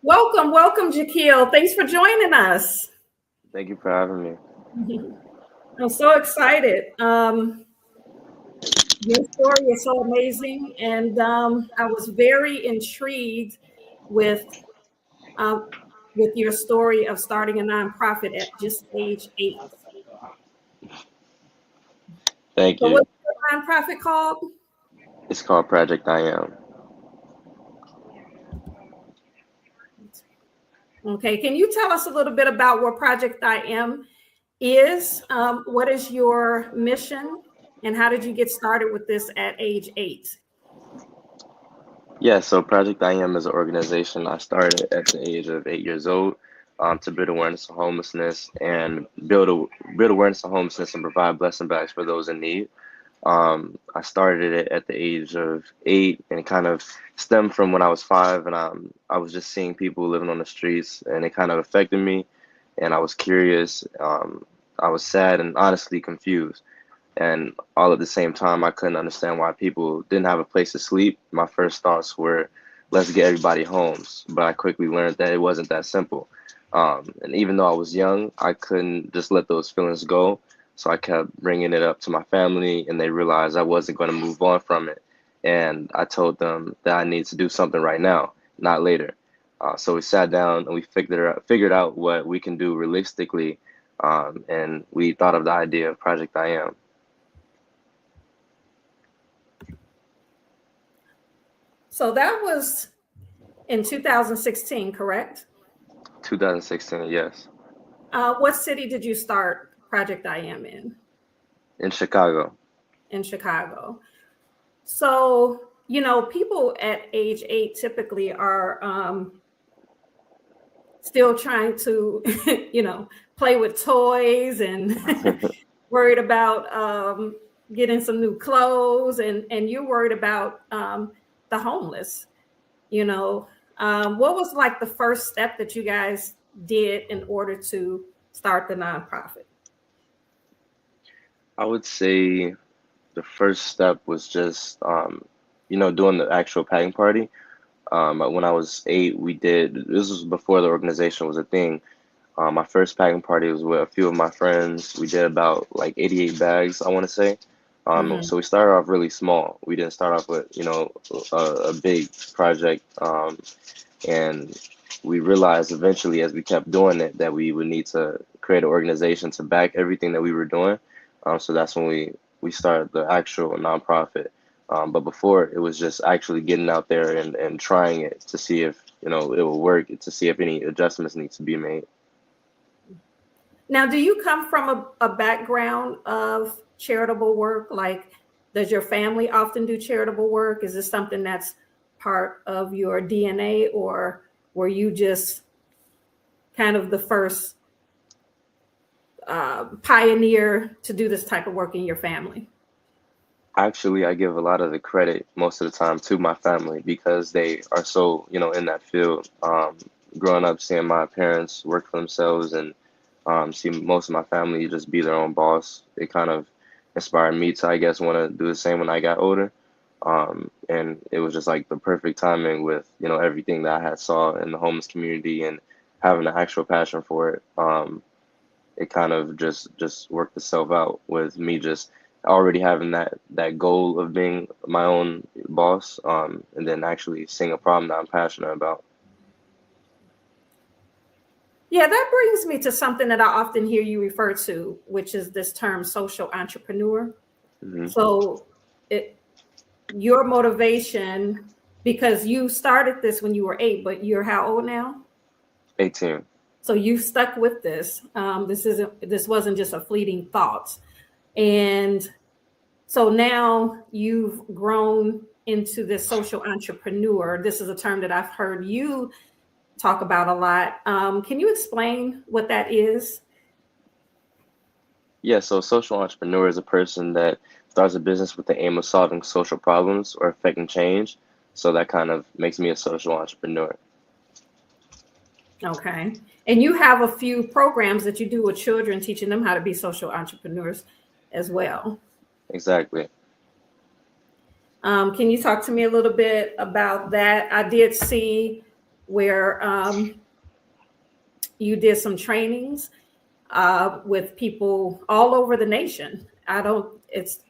Welcome, Jahkil. Thanks for joining us. Thank you for having me. I'm so excited. Your story is so amazing, and I was very intrigued with um, with your story of starting a nonprofit at just age 8. Thank So, you. what's your nonprofit called? It's called Project I Am. Okay, can you tell us a little bit about what Project I Am is? What is your mission, and how did you get started with this at age 8? Yeah, so Project I Am is an organization I started at the age of 8 years old to build awareness of homelessness and build awareness of homelessness and provide blessing bags for those in need. I started it at the age of 8, and it kind of stemmed from when I was 5, and I was just seeing people living on the streets, and it kind of affected me, and I was curious. I was sad and honestly confused. And all at the same time, I couldn't understand why people didn't have a place to sleep. My first thoughts were, let's get everybody homes. But I quickly learned that it wasn't that simple. And even though I was young, I couldn't just let those feelings go. So I kept bringing it up to my family, and they realized I wasn't going to move on from it. And I told them that I need to do something right now, not later. So we sat down and we figured out what we can do realistically, and we thought of the idea of Project I Am. So that was in 2016, correct? 2016, yes, What city did you start Project I Am in? in Chicago. In Chicago. So, people at age 8 typically are still trying to, play with toys and worried about getting some new clothes, and you're worried about the homeless. You know, what was like the first step that you guys did in order to start the nonprofit? I would say the first step was just, doing the actual packing party. When I was 8, this was before the organization was a thing. My first packing party was with a few of my friends. We did about like 88 bags, I want to say. Hmm. So we started off really small. We didn't start off with, a big project. And we realized eventually, as we kept doing it, that we would need to create an organization to back everything that we were doing. So that's when we started the actual nonprofit. But before, it was just actually getting out there and trying it to see if it will work, to see if any adjustments need to be made. Now, do you come from a background of charitable work? Like, does your family often do charitable work? Is this something that's part of your DNA, or were you just kind of the first pioneer to do this type of work in your family? Actually, I give a lot of the credit most of the time to my family because they are so, in that field. Growing up, seeing my parents work for themselves and see most of my family just be their own boss, it kind of inspired me to, I guess, want to do the same when I got older. And it was just like the perfect timing with, everything that I had saw in the homeless community and having an actual passion for it. It kind of just worked itself out with me just already having that goal of being my own boss, and then actually seeing a problem that I'm passionate about. Yeah, that brings me to something that I often hear you refer to, which is this term social entrepreneur. Hmm. So, it, your motivation, because you started this when you were 8, but you're how old now? 18. So you stuck with this. This wasn't just a fleeting thought. And so now you've grown into this social entrepreneur. This is a term that I've heard you talk about a lot. Can you explain what that is? Yeah, so social entrepreneur is a person that starts a business with the aim of solving social problems or affecting change. So that kind of makes me a social entrepreneur. Okay. And you have a few programs that you do with children, teaching them how to be social entrepreneurs as well. Exactly. Can you talk to me a little bit about that? I did see where you did some trainings with people all over the nation. It's,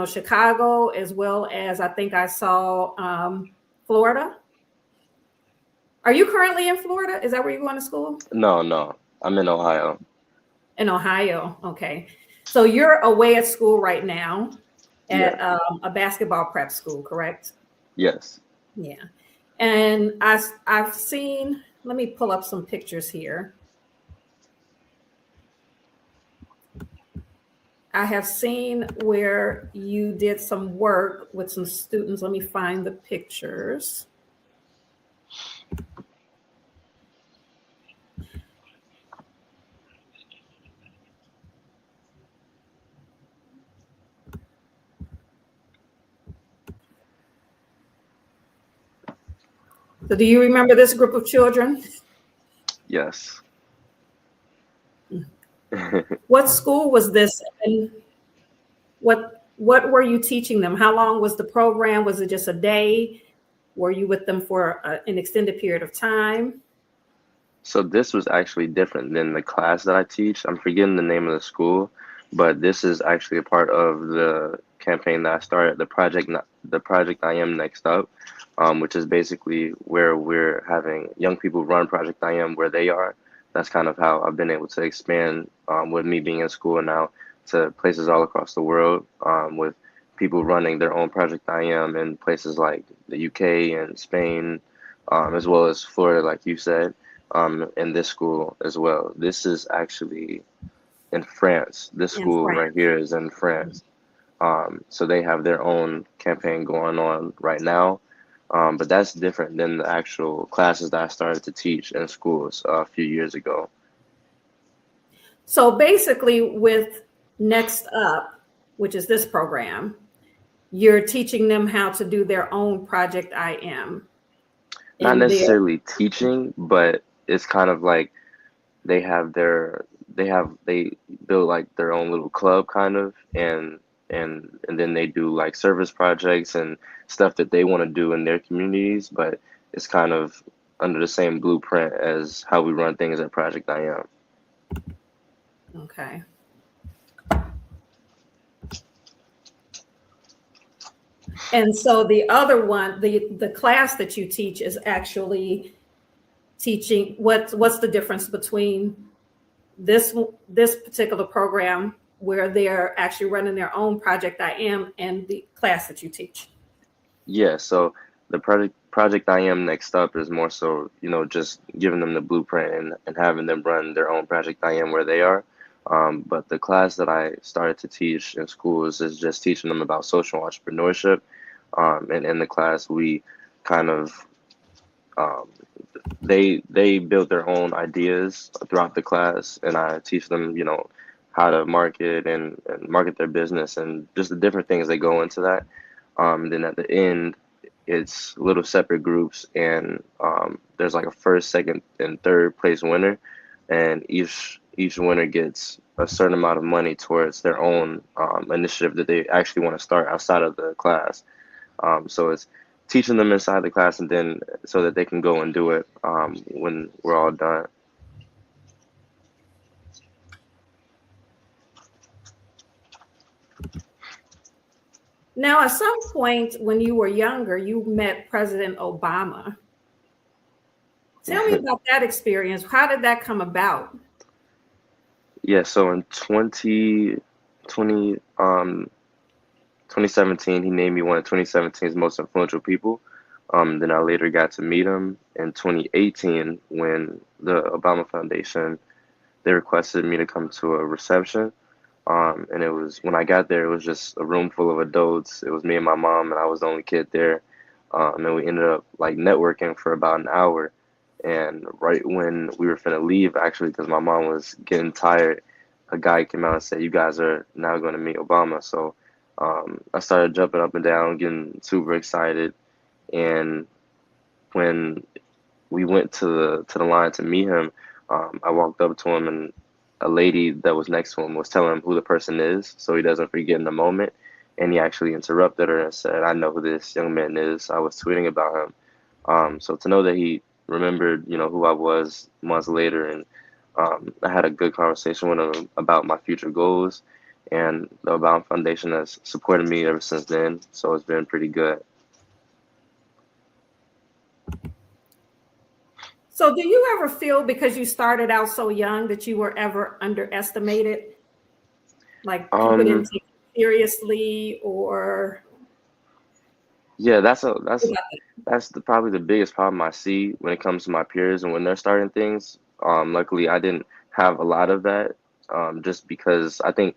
Chicago, as well as I think I saw Florida. Are you currently in Florida? Is that where you're going to school? No, I'm in Ohio. In Ohio. Okay. So you're away at school right now at Yeah. a basketball prep school, correct? Yes. Yeah. And I've seen, let me pull up some pictures here. I have seen where you did some work with some students. Let me find the pictures. So do you remember this group of children? Yes. What school was this, and what were you teaching them? How long was the program? Was it just a day? Were you with them for an extended period of time? So this was actually different than the class that I teach. I'm forgetting the name of the school, but this is actually a part of the campaign that I started, the project I Am Next Up, which is basically where we're having young people run Project I Am where they are. That's kind of how I've been able to expand with me being in school now to places all across the world, with people running their own Project I Am in places like the UK and Spain, as well as Florida, like you said, in this school as well. This is actually in France. This In school right France. here is in France. So they have their own campaign going on right now. But that's different than the actual classes that I started to teach in schools a few years ago. So basically, with Next Up, which is this program, you're teaching them how to do their own Project I Am Not in their. necessarily teaching, but it's kind of like they have their they build like their own little club kind of, and then they do like service projects and stuff that they want to do in their communities, but it's kind of under the same blueprint as how we run things at Project I Am. Okay. And so the other one, the class that you teach is actually teaching what's the difference between this particular program where they're actually running their own Project I Am and the class that you teach? Yeah, so the project I Am Next Up is more so, just giving them the blueprint and having them run their own Project I Am where they are. But the class that I started to teach in schools is just teaching them about social entrepreneurship. And in the class, we kind of um, they build their own ideas throughout the class, and I teach them, how to market and market their business and just the different things that go into that. Then at the end, it's little separate groups, and there's like a first, second, and third place winner, and each winner gets a certain amount of money towards their own initiative that they actually want to start outside of the class. So it's teaching them inside the class, and then so that they can go and do it when we're all done. Now, at some point when you were younger, you met President Obama. Tell me about that experience. How did that come about? Yeah, so in 2020, 2017, he named me one of 2017's most influential people. Then I later got to meet him in 2018 when the Obama Foundation, they requested me to come to a reception. And it was when I got there, it was just a room full of adults. It was me and my mom, and I was the only kid there. And we ended up like networking for about an hour. And right when we were finna leave, actually, because my mom was getting tired, a guy came out and said, "You guys are now going to meet Obama." So I started jumping up and down, getting super excited. And when we went to the line to meet him, I walked up to him, and a lady that was next to him was telling him who the person is, so he doesn't forget in the moment. And he actually interrupted her and said, "I know who this young man is. I was tweeting about him." So to know that he remembered, who I was months later, and I had a good conversation with him about my future goals, and the Abound Foundation has supported me ever since then. So it's been pretty good. So do you ever feel, because you started out so young, that you were ever underestimated? Like people didn't Um, take it seriously, or yeah, probably the biggest problem I see when it comes to my peers and when they're starting things. Luckily, I didn't have a lot of that, just because I think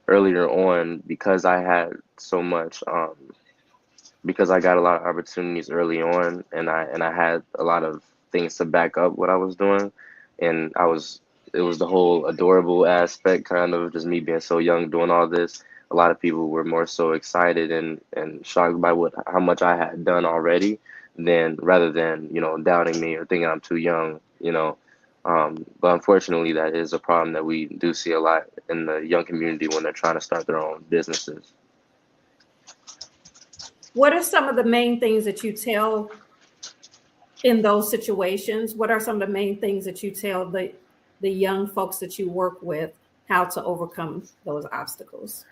earlier on, because I had so much, because I got a lot of opportunities early on, and I had a lot of things to back up what I was doing, and it was the whole adorable aspect, kind of just me being so young doing all this. A lot of people were more so excited and shocked by how much I had done already, than rather than doubting me or thinking I'm too young. But unfortunately, that is a problem that we do see a lot in the young community when they're trying to start their own businesses. what are some of the main things that you tell in those situations? What are some of the main things that you tell the young folks that you work with how to overcome those obstacles?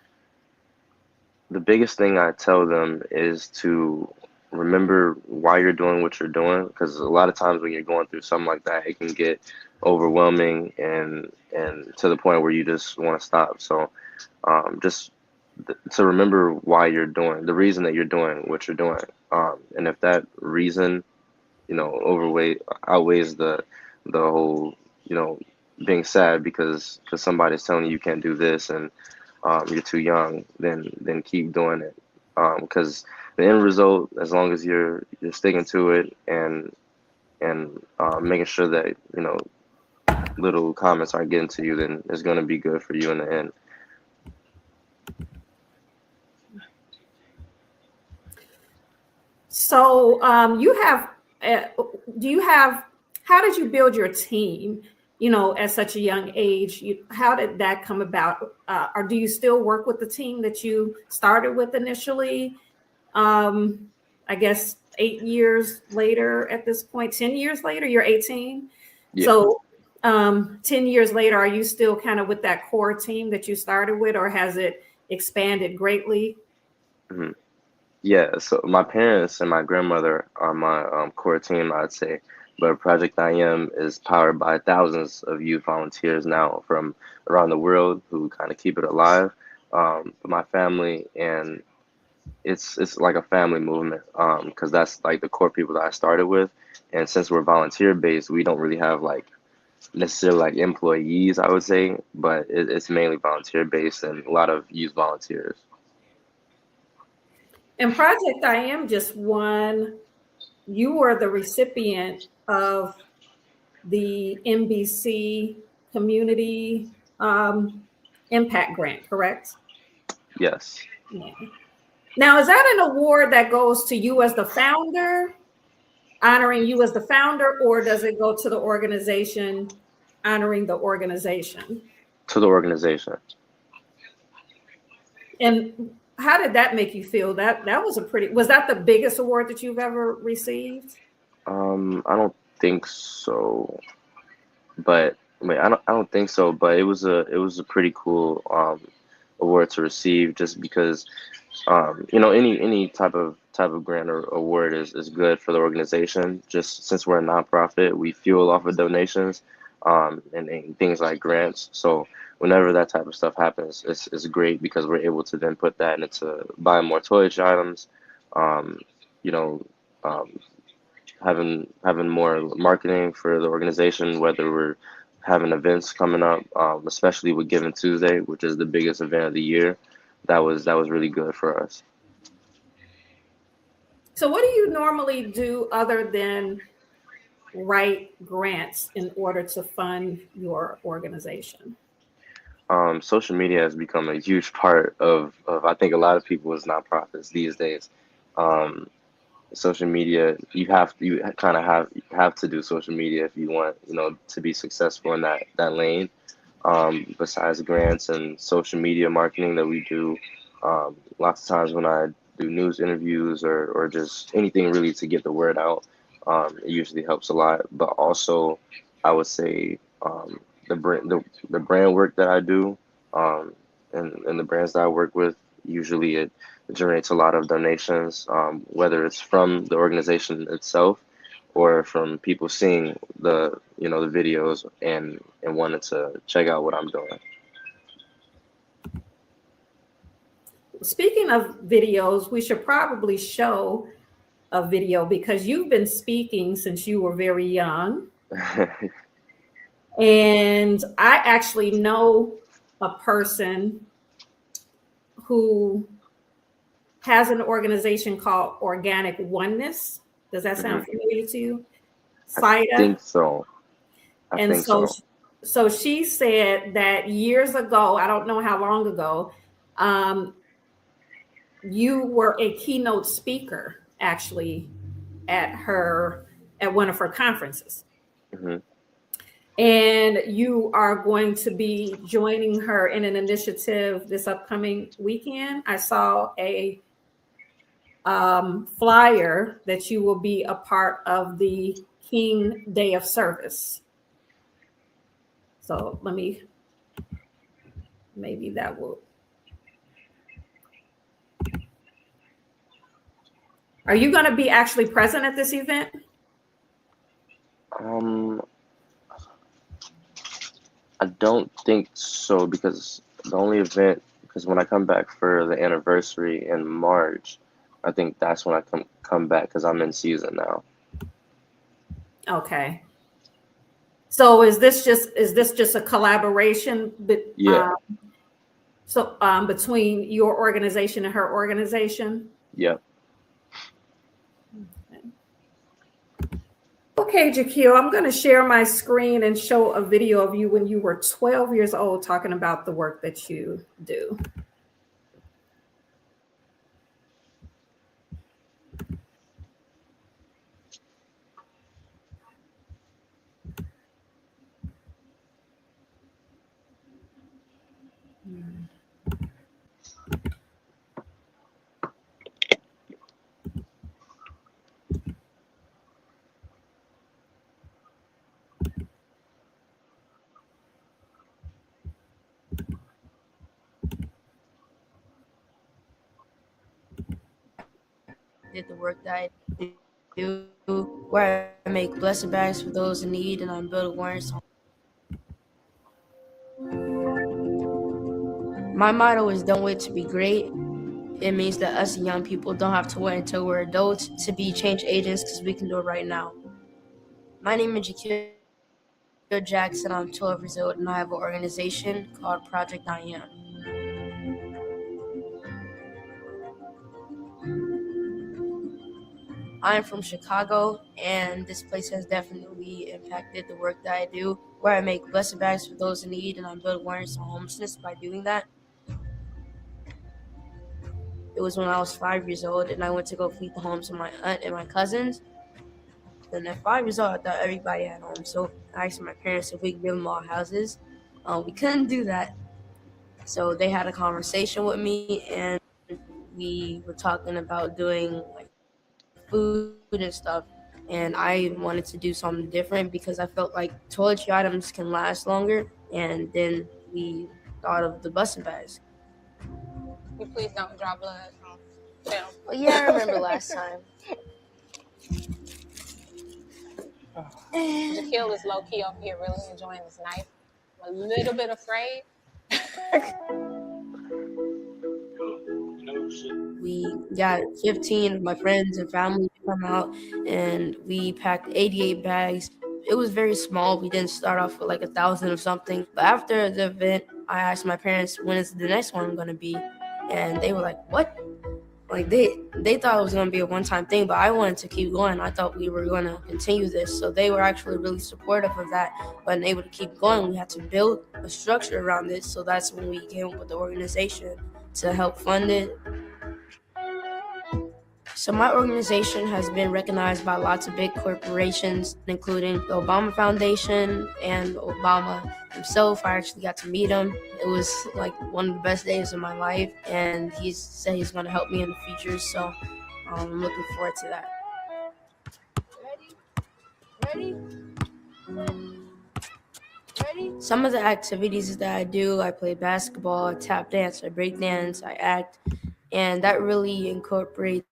The biggest thing I tell them is to remember why you're doing what you're doing, because a lot of times when you're going through something like that, it can get overwhelming and to the point where you just want to stop. So just to remember why you're doing the reason that you're doing what you're doing, and if that reason overweight outweighs the whole you know being sad because somebody's telling you you can't do this, and you're too young, then keep doing it, because the end result, as long as you're sticking to it and making sure that little comments aren't getting to you, then it's going to be good for you in the end. So do you have, how did you build your team, at such a young age? How did that come about? Or do you still work with the team that you started with initially? I guess 8 years later at this point, 10 years later, you're 18. Yeah. So 10 years later, are you still kind of with that core team that you started with, or has it expanded greatly? Mhm. Yeah, so my parents and my grandmother are my core team, I'd say. But Project I Am is powered by thousands of youth volunteers now from around the world who kind of keep it alive. But my family, and it's like a family movement, because that's like the core people that I started with. And since we're volunteer based, we don't really have like necessarily like employees, I would say, but it's mainly volunteer based and a lot of youth volunteers. And Project I Am just won, you were the recipient of the NBC Community Impact Grant, correct? Yes. Yeah. Now, is that an award that goes to you as the founder, honoring you as the founder, or does it go to the organization, honoring the organization? To the organization. And how did that make you feel? That was a pretty, was that the biggest award that you've ever received? I don't think so, but wait, I don't think so, but it was a pretty cool award to receive, just because any type of grant or award is good for the organization. Just since we're a nonprofit, we fuel off of donations, and things like grants. So whenever that type of stuff happens, it's great because we're able to then put that into buying more toiletry items, um, you know, um, having more marketing for the organization, whether we're having events coming up, especially with Giving Tuesday, which is the biggest event of the year. That was really good for us. So, what do you normally do other than write grants in order to fund your organization? Social media has become a huge part of I think a lot of people's nonprofits these days. Um, Social media, you kind of have to do social media if you want to be successful in that lane. Besides grants and social media marketing that we do, lots of times when I do news interviews or just anything really to get the word out, It usually helps a lot. But also, I would say the brand work that I do, and the brands that I work with, usually it generates a lot of donations, whether it's from the organization itself or from people seeing the videos and wanting to check out what I'm doing. Speaking of videos, we should probably show a video because you've been speaking since you were very young. And I actually know a person who has an organization called Organic Oneness. Does that Hmm. sound familiar to you? I SIDA. think so. I And think so so. so she said that years ago, I don't know how long ago, um, you were a keynote speaker actually at one of her conferences. Hmm. And you are going to be joining her in an initiative this upcoming weekend. I saw a flyer that you will be a part of the King Day of Service. So maybe that will. Are you going to be actually present at this event? Um, I don't think so because the only event, because when I come back for the anniversary in March, I think that's when I come back because I'm in season now. Okay. So is this just a collaboration Yeah. between your organization and her organization? Yep. Okay, Jahkil, I'm going to share my screen and show a video of you when you were 12 years old talking about the work that you do. Did the work that I do, where I make blessing bags for those in need, and I build awareness. My motto is "Don't wait to be great." It means that us young people don't have to wait until we're adults to be change agents because we can do it right now. My name is Jahkil Jackson. I'm 12 years old, and I have an organization called Project I Am. I'm from Chicago, and this place has definitely impacted the work that I do, where I make blessing bags for those in need, and I build awareness on homelessness by doing that. It was when I was 5 years old, and I went to go feed the homes of my aunt and my cousins. And at 5 years old, I thought everybody had homes, so I asked my parents if we could give them all houses. We couldn't do that, so they had a conversation with me, and we were talking about doing like food and stuff. And I wanted to do something different because I felt like toiletry items can last longer. And then we thought of the busing bags. You please don't draw blood on film. Well, yeah, I remember last time. Jahkil is low key over here really enjoying this knife. I'm a little bit afraid. We got 15 of my friends and family to come out, and we packed 88 bags. It was very small. We didn't start off with like 1,000 or something. But after the event, I asked my parents, when is the next one going to be? And they were like, what? Like they thought it was going to be a one-time thing, but I wanted to keep going. I thought we were going to continue this. So they were actually really supportive of that. But able to keep going, we had to build a structure around this. So that's when we came up with the organization to help fund it. So my organization has been recognized by lots of big corporations, including the Obama Foundation and Obama himself. I actually got to meet him. It was like one of the best days of my life, and he said he's going to help me in the future. So I'm looking forward to that. Some of the activities that I do, I play basketball, I tap dance, I break dance, I act, and that really incorporates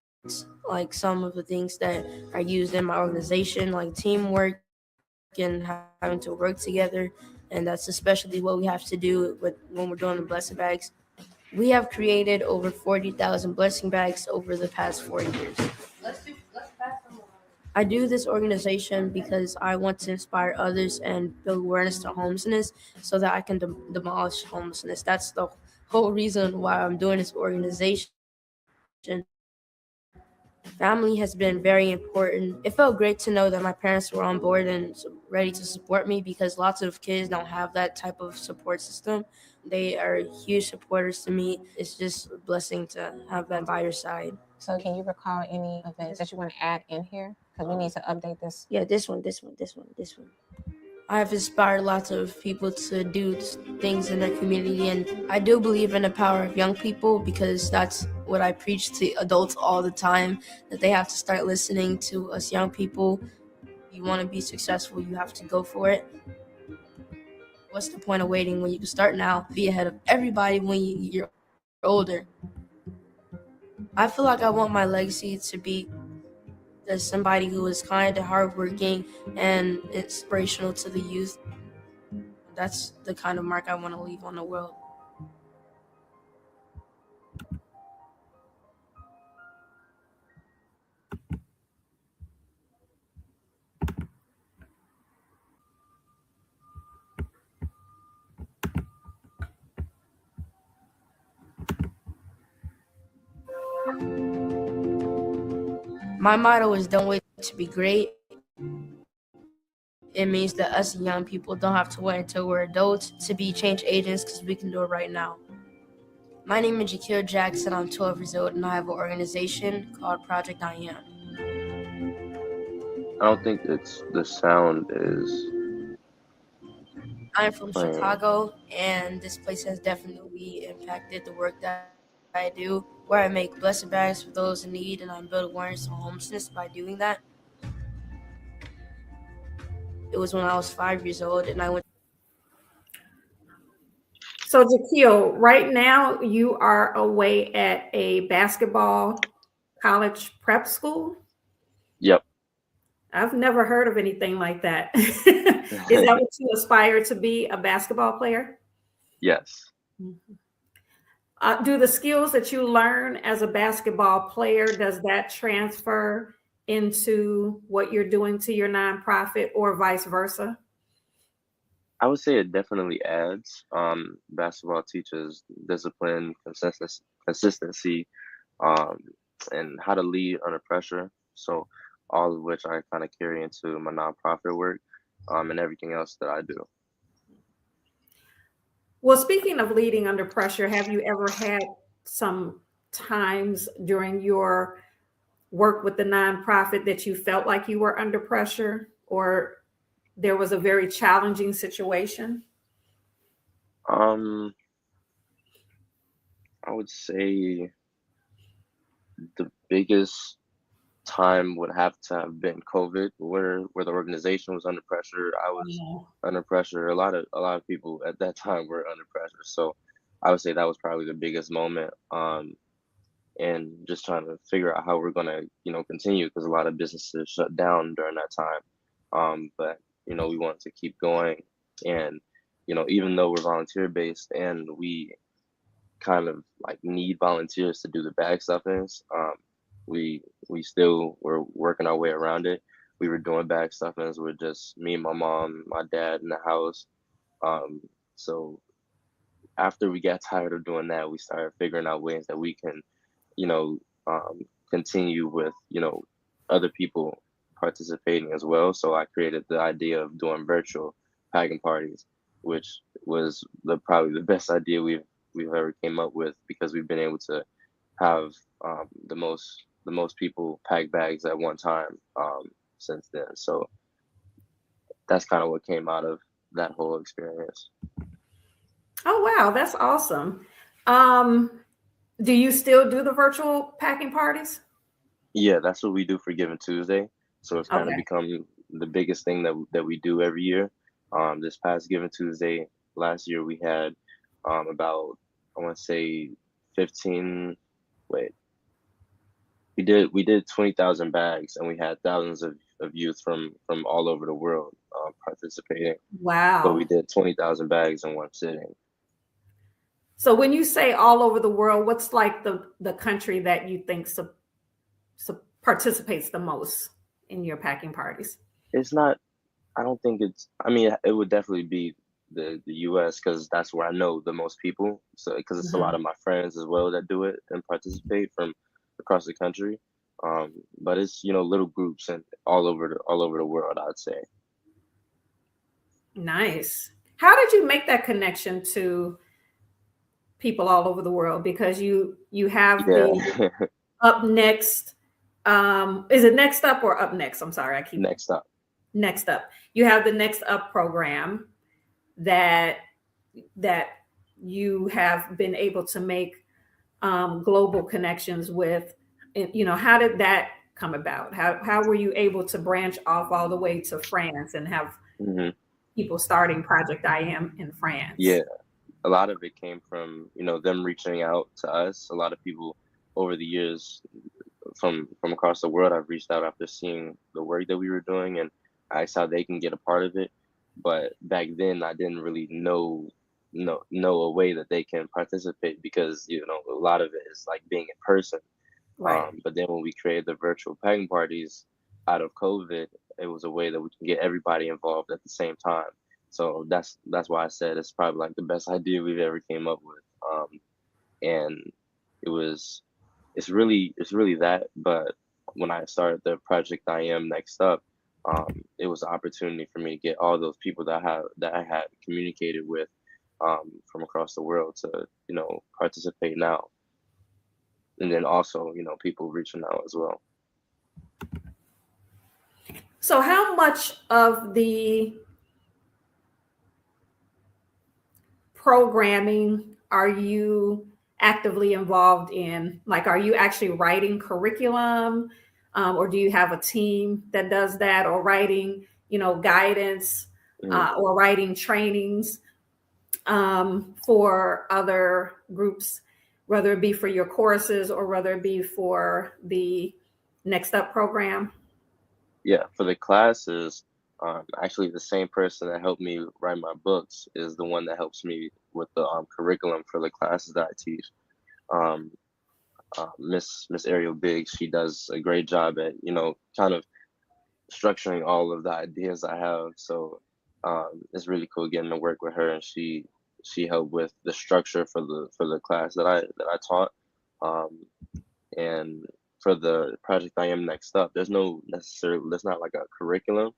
like some of the things that are used in my organization, like teamwork and having to work together, and that's especially what we have to do when we're doing the blessing bags. We have created over 40,000 blessing bags over the past 4 years. I do this organization because I want to inspire others and build awareness to homelessness so that I can demolish homelessness. That's the whole reason why I'm doing this organization. Family has been very important. It felt great to know that my parents were on board and ready to support me because lots of kids don't have that type of support system. They are huge supporters to me. It's just a blessing to have them by your side. So can you recall any events that you want to add in here? Because we need to update this. Yeah, this one. I have inspired lots of people to do things in their community, and I do believe in the power of young people because that's what I preach to adults all the time, that they have to start listening to us young people. You want to be successful, you have to go for it. What's the point of waiting when you can start now, be ahead of everybody when you're older? I feel like I want my legacy to be as somebody who is kind and hardworking and inspirational to the youth. That's the kind of mark I want to leave on the world. My motto is don't wait to be great. It means that us young people don't have to wait until we're adults to be change agents because we can do it right now. My name is Jahkil Jackson. I'm 12 years old and I have an organization called Project I Am. I don't think it's the sound is I'm from playing. Chicago, and this place has definitely impacted the work that I do, where I make blessing bags for those in need and I build awareness on homelessness by doing that. It was when I was 5 years old, and I went. So, Jahkil, right now you are away at a basketball college prep school. Yep. I've never heard of anything like that. Is that what you aspire to be, a basketball player? Yes. Do the skills that you learn as a basketball player, does that transfer into what you're doing to your nonprofit or vice versa? I would say it definitely adds. Basketball teaches discipline, consistency, um, and how to lead under pressure. So all of which I kind of carry into my nonprofit work, and everything else that I do. Well, speaking of leading under pressure, have you ever had some times during your work with the nonprofit that you felt like you were under pressure or there was a very challenging situation? Um, I would say the biggest time would have to have been COVID, where the organization was under pressure. I was Oh. under pressure. A lot of people at that time were under pressure. So I would say that was probably the biggest moment. And just trying to figure out how we're gonna, continue because a lot of businesses shut down during that time. But we wanted to keep going, and even though we're volunteer based and we kind of like need volunteers to do the bag stuffings. We still were working our way around it. We were doing bag stuffings with just me and my mom, my dad in the house. Um, so after we got tired of doing that, we started figuring out ways that we can, you know, continue with, other people participating as well. So I created the idea of doing virtual packing parties, which was probably the best idea we've ever came up with because we've been able to have the most people pack bags at one time since then. So that's kind of what came out of that whole experience. Oh, wow, that's awesome. Um, do you still do the virtual packing parties? Yeah, that's what we do for Giving Tuesday. So it's kind of Okay. become the biggest thing that we do every year. This past Giving Tuesday last year, we had about, I want to say 15. Wait, we did 20,000 bags, and we had thousands of youth from all over the world participating. But we Wow. did 20,000 bags in one sitting. So when you say all over the world, what's like the country that you think participates the most in your packing parties? It's not. I don't think it's. I mean, it would definitely be the U.S. because that's where I know the most people. So because it's a lot Mhm. of my friends as well that do it and participate from across the country. But it's little groups and all over the world, I'd say. Nice. How did you make that connection to people all over the world? Because you have Yeah. the Up Next. Is it Next Up or Up Next? I'm sorry, I keep Next up. Next Up. You have the Next Up program that you have been able to make global connections with. How did that come about? How were you able to branch off all the way to France and have Hmm. people starting Project I Am in France? Yeah. A lot of it came from them reaching out to us. A lot of people over the years from across the world have reached out after seeing the work that we were doing and asked how they can get a part of it. But back then, I didn't really know a way that they can participate because a lot of it is like being in person. Right. But then when we created the virtual packing parties out of COVID, it was a way that we can get everybody involved at the same time. So that's why I said it's probably like the best idea we've ever came up with. And it was it's really that. But when I started the project I Am Next Up, it was an opportunity for me to get all those people that I had communicated with from across the world to participate now, and then also people reaching out as well. So how much of the programming are you actively involved in? Like, are you actually writing curriculum, or do you have a team that does that, or writing, guidance, Mhm. or writing trainings for other groups, whether it be for your courses or whether it be for the Next Up program? Yeah, for the classes, actually the same person that helped me write my books is the one that helps me with the curriculum for the classes that I teach. Um, Miss Ariel Biggs, she does a great job at kind of structuring all of the ideas I have. So it's really cool getting to work with her, and she helped with the structure for the class that I taught. Um, and for the project I Am Next Up, there's not like a curriculum,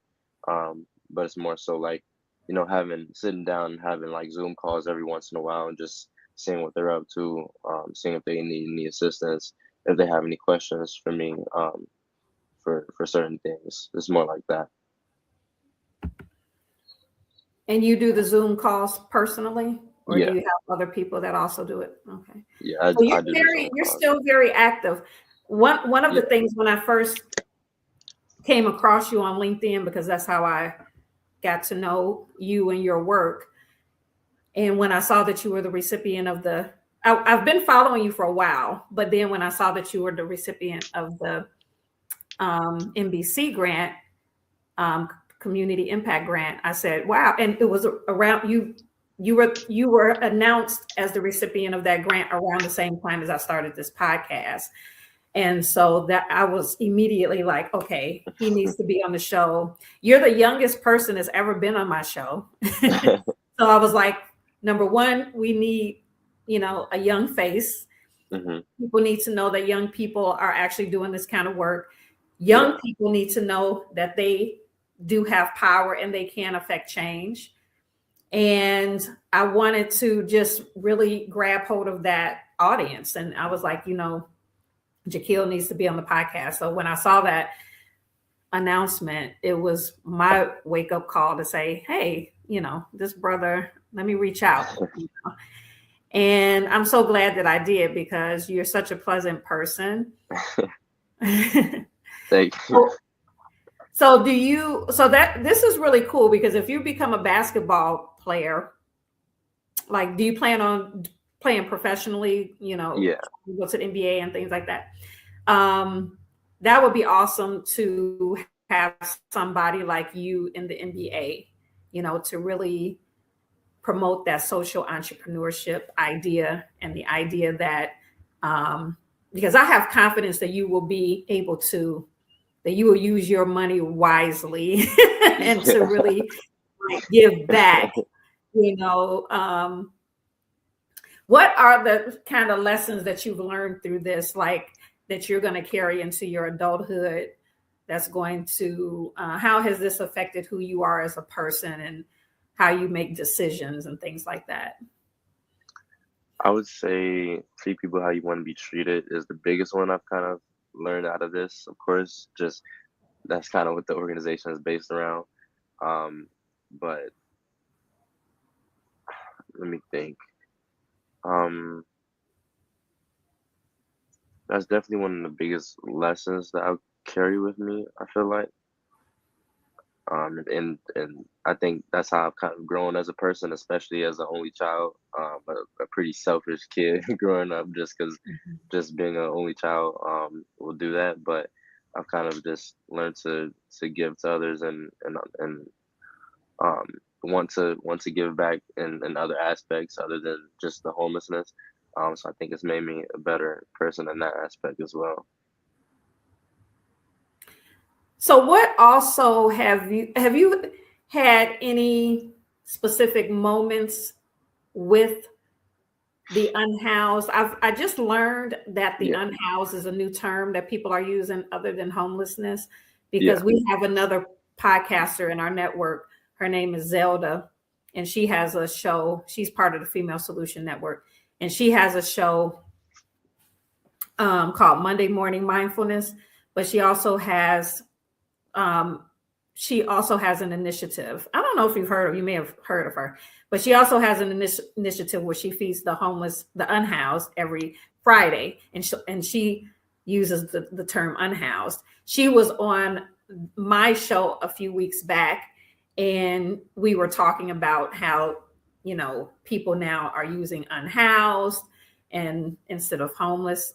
but it's more so like having sitting down and having like Zoom calls every once in a while and just seeing what they're up to, seeing if they need any assistance, if they have any questions for me, for certain things. It's more like that. And you do the Zoom calls personally, or do Yeah, you have other people that also do it? Okay. yeah, So I do the Zoom you're calls. still very active. One of the Yeah. things when I first came across you on LinkedIn, because that's how I got to know you and your work. And when I saw that you were the recipient of I've been following you for a while, but then when I saw that you were the recipient of the NBC grant, community impact grant, I said, wow. And it was around you were announced as the recipient of that grant around the same time as I started this podcast. And so that I was immediately like, okay, he needs to be on the show. You're the youngest person that's ever been on my show. So I was like, number one, we need, a young face. Hmm. People need to know that young people are actually doing this kind of work. Yeah. Young people need to know that they do have power and they can affect change. And I wanted to just really grab hold of that audience. And I was like, Jahkil needs to be on the podcast. So when I saw that announcement, it was my wake up call to say, hey, this brother, let me reach out. And I'm so glad that I did because you're such a pleasant person. Thank you. So this is really cool because if you become a basketball player, like, do you plan on playing professionally, Yeah. go to the NBA and things like that? That would be awesome to have somebody like you in the NBA, to really promote that social entrepreneurship idea and the idea that, because I have confidence that you will be able to, that you will use your money wisely and to really give back, what are the kind of lessons that you've learned through this, like that you're going to carry into your adulthood? That's going to, how has this affected who you are as a person and how you make decisions and things like that? I would say treat people how you want to be treated is the biggest one I've kind of learned out of this. Of course, just that's kind of what the organization is based around. But let me think. Um, that's definitely one of the biggest lessons that I'll carry with me, I feel like. And I think that's how I've kind of grown as a person, especially as an only child. A pretty selfish kid growing up, just because just being an only child will do that. But I've kind of just learned to give to others and um, want to give back in other aspects other than just the homelessness. So I think it's made me a better person in that aspect as well. So what also have you had any specific moments with the unhoused? I just learned that the Yeah, unhoused is a new term that people are using other than homelessness, yeah. because we have another podcaster in our network. Her name is Zelda, and she has a show. She's part of the Female Solution Network, and she has a show called Monday Morning Mindfulness. But um, she also has an initiative. I don't know if you may have heard of her, but she also has an initiative where she feeds the homeless, the unhoused every Friday. And she uses the term unhoused. She was on my show a few weeks back, and we were talking about how, people now are using unhoused and instead of homeless.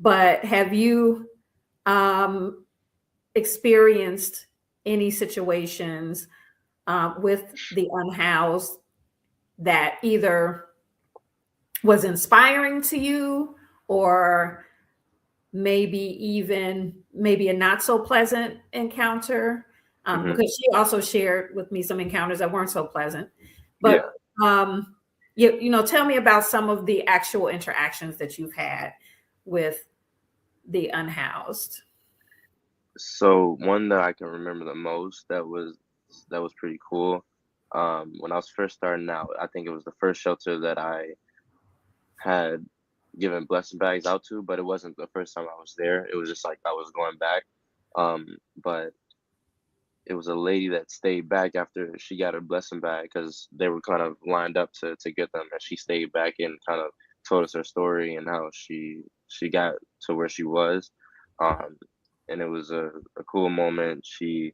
But have you, um, experienced any situations with the unhoused that either was inspiring to you, or maybe a not so pleasant encounter? Hmm. Because she also shared with me some encounters that weren't so pleasant. Yeah. But tell me about some of the actual interactions that you've had with the unhoused. So one that I can remember the most that was pretty cool. When I was first starting out, I think it was the first shelter that I had given blessing bags out to, but it wasn't the first time I was there. It was just like I was going back. But it was a lady that stayed back after she got her blessing bag because they were kind of lined up to get them, and she stayed back and kind of told us her story and how she got to where she was. Um, and it was a cool moment. She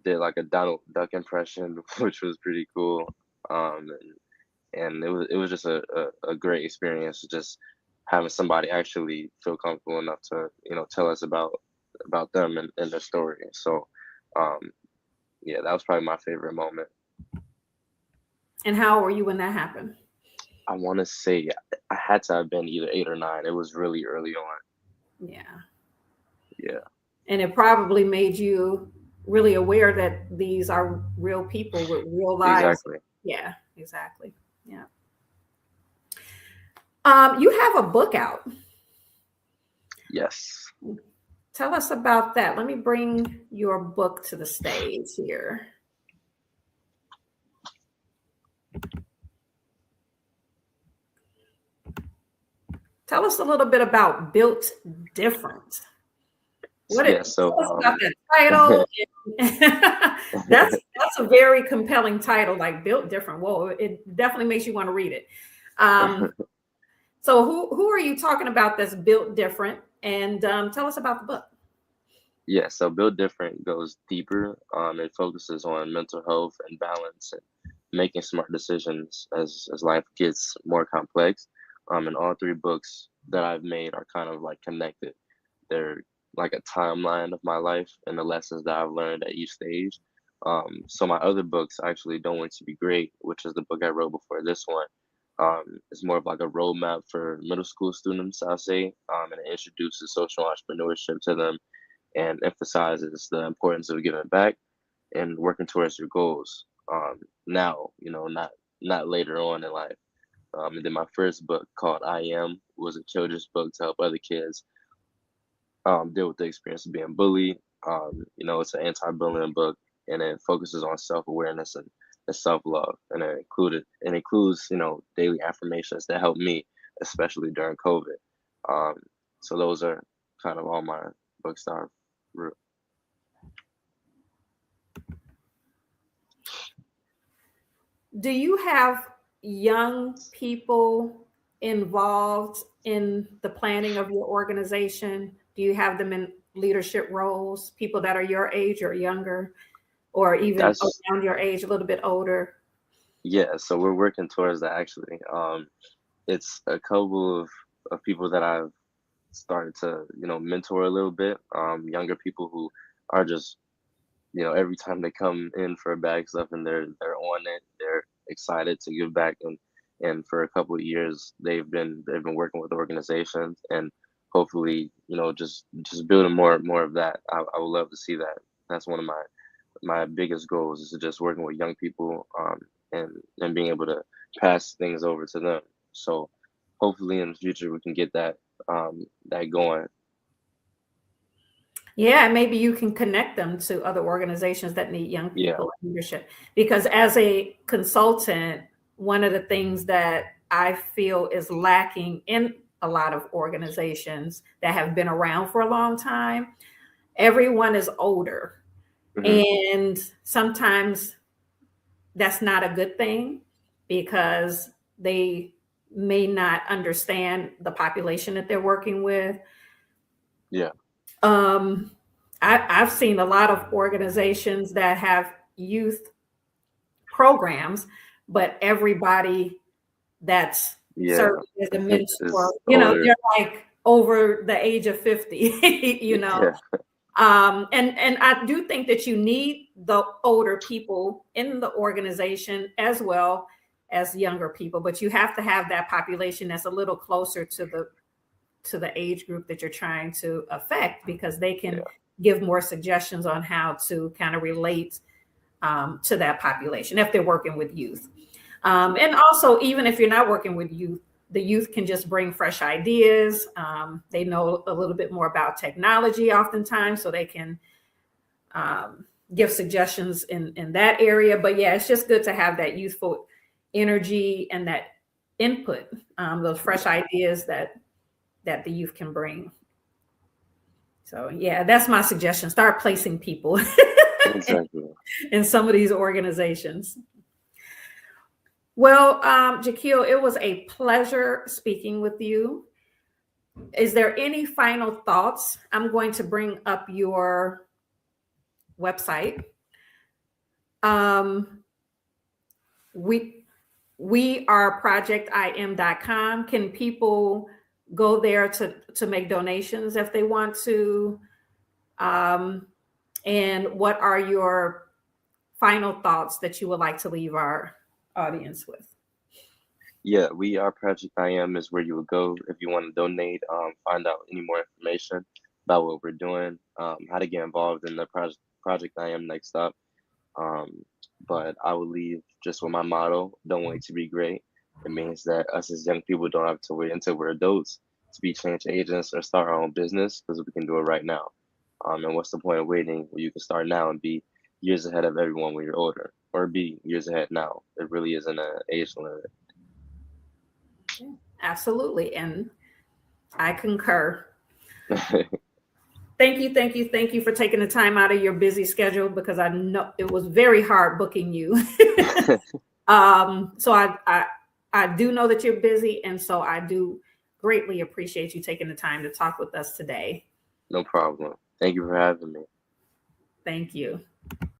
did like a Donald Duck impression, which was pretty cool. Um, and it was just a great experience, just having somebody actually feel comfortable enough to tell us about them and their story. So um, yeah, that was probably my favorite moment. And how old were you when that happened? I want to say I had to have been either 8 or 9. It was really early on. Yeah. Yeah, And it probably made you really aware that these are real people with real lives. exactly. Yeah, exactly. Yeah. You have a book out. Yes. Tell us about that. Let me bring your book to the stage here. Tell us a little bit about Built Different. Yeah. Tell us So about that title? That's a very compelling title, like Built Different. Whoa, it definitely makes you want to read it. So who are you talking about that's built different? And tell us about the book. Yeah, so Build Different goes deeper. It focuses on mental health and balance and making smart decisions as life gets more complex. And all three books that I've made are kind of like connected. They're like a timeline of my life and the lessons that I've learned at each stage. So my other books, actually, Don't Want to Be Great, which is the book I wrote before this one, is more of like a roadmap for middle school students, I'll say, and it introduces social entrepreneurship to them and emphasizes the importance of giving back and working towards your goals. Now, not later on in life. And then my first book called I Am was a children's book to help other kids deal with the experience of being bullied. It's an anti-bullying book, and it focuses on self-awareness and self-love, and it includes daily affirmations that help me, especially during COVID. Um, so those are kind of all my books that I've wrote. Do you have young people involved in the planning of your organization? Do you have them in leadership roles, people that are your age or younger, or even That's around your age, a little bit older? Yeah, so we're working towards that actually. It's a couple of people that I've started to, mentor a little bit. Younger people who are just, every time they come in for a bag stuff and they're on it, they're excited to give back, and for a couple of years they've been working with organizations, and hopefully, just building more of that. I would love to see that. That's one of my biggest goals, is to just working with young people, and being able to pass things over to them. So hopefully in the future we can get that going. Yeah, maybe you can connect them to other organizations that need young Yeah, people in leadership. Because as a consultant, one of the things that I feel is lacking in a lot of organizations that have been around for a long time, everyone is older. hmm And sometimes that's not a good thing because they may not understand the population that they're working with. yeah, Um, I've seen a lot of organizations that have youth programs, but everybody that's yeah. serving as a mentor, Is older. they're like over the age of 50, you know. Yeah, And I do think that you need the older people in the organization as well as younger people, but you have to have that population that's a little closer to the age group that you're trying to affect, because they can yeah, give more suggestions on how to kind of relate to that population if they're working with youth. And also, even if you're not working with youth, the youth can just bring fresh ideas. They know a little bit more about technology oftentimes, so they can give suggestions in that area. But yeah, it's just good to have that youthful energy and that input, those fresh ideas that the youth can bring. So yeah, that's my suggestion. Start placing people exactly. in some of these organizations. Well, Jahkil, it was a pleasure speaking with you. Is there any final thoughts? I'm going to bring up your website. Um, we we are projectim.com. Can people go there to make donations if they want to? Um, and what are your final thoughts that you would like to leave our audience with? Yeah, we are Project I Am is where you would go if you want to donate, find out any more information about what we're doing, how to get involved in the Project I Am next up. Um, but I will leave just with my motto: don't wait to be great. It means that us as young people don't have to wait until we're adults to be change agents or start our own business, because we can do it right now. And what's the point of waiting when you can start now and be years ahead of everyone when you're older, or be years ahead now? It really isn't an age limit. Absolutely. And I concur. Thank you, thank you, thank you for taking the time out of your busy schedule, because I know it was very hard booking you. So I do know that you're busy, and so I do greatly appreciate you taking the time to talk with us today. No problem. Thank you for having me. Thank you.